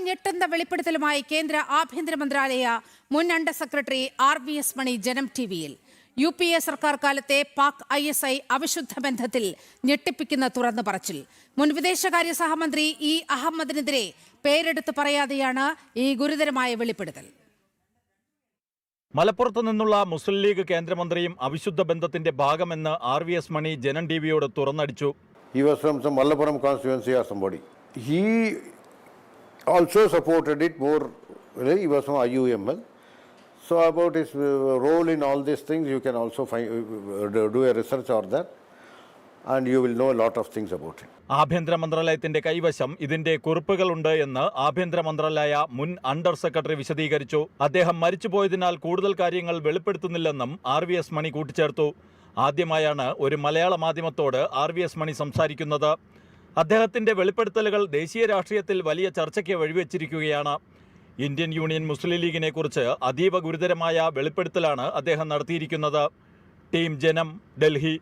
ഞെട്ടുന്ന വെളിപ്പെടുത്തലുമായി കേന്ദ്ര ആഭ്യന്തര മന്ത്രാലയ മുൻ അണ്ടർ സെക്രട്ടറി RVS മണി ജനം ടിവിയിൽ. UPA സർക്കാർ കാലത്തെ പാക് ISI അവിശുദ്ധ ബന്ധത്തിൽ ഞെട്ടിപ്പിക്കുന്ന തുറന്നു പറച്ചിൽ. മുൻ വിദേശകാര്യ സഹമന്ത്രി E അഹമ്മദിനെതിരെ പേരെടുത്ത് പറയാതെയാണ് ഈ ഗുരുതരമായ വെളിപ്പെടുത്തൽ. മലപ്പുറത്ത് നിന്നുള്ള മുസ്ലിം ലീഗ് കേന്ദ്രമന്ത്രിയും അവിശുദ്ധ ബന്ധത്തിന്റെ ഭാഗമെന്ന് RVS മണി ജനം ടിവിയോട് തുറന്നടിച്ചു. He was from some Malappuram constituency or somebody. He also supported it more. He was from IUML. So about his role in all these things, you can also do a research on that, and you will know a lot of things about it. ആഭ്യന്തര മന്ത്രാലയത്തിന്റെ കൈവശം ഇതിന്റെ കുറിപ്പുകളുണ്ട് എന്ന് ആഭ്യന്തര മന്ത്രാലയ മുൻ under secretary വിശദീകരിച്ചു. അദ്ദേഹം മരിച്ചുപോയതിനാൽ കൂടുതൽ കാര്യങ്ങൾ വെളിപ്പെടുത്തുന്നില്ലെന്നും RVS മണി കൂട്ടിച്ചേർത്തു. ആദ്യമായാണ് ഒരു മലയാള മാധ്യമത്തോട് RVS മണി സംസാരിക്കുന്നത്. അദ്ദേഹത്തിന്റെ വെളിപ്പെടുത്തലുകൾ ദേശീയ രാഷ്ട്രീയത്തിൽ വലിയ ചർച്ചയ്ക്ക് വഴിവെച്ചിരിക്കുകയാണ്. ഇന്ത്യൻ യൂണിയൻ മുസ്ലിം ലീഗിനെ കുറിച്ച് അതീവ ഗുരുതരമായ വെളിപ്പെടുത്തലാണ് അദ്ദേഹം നടത്തിയിരിക്കുന്നത്. ടീം ജനം, ഡൽഹി.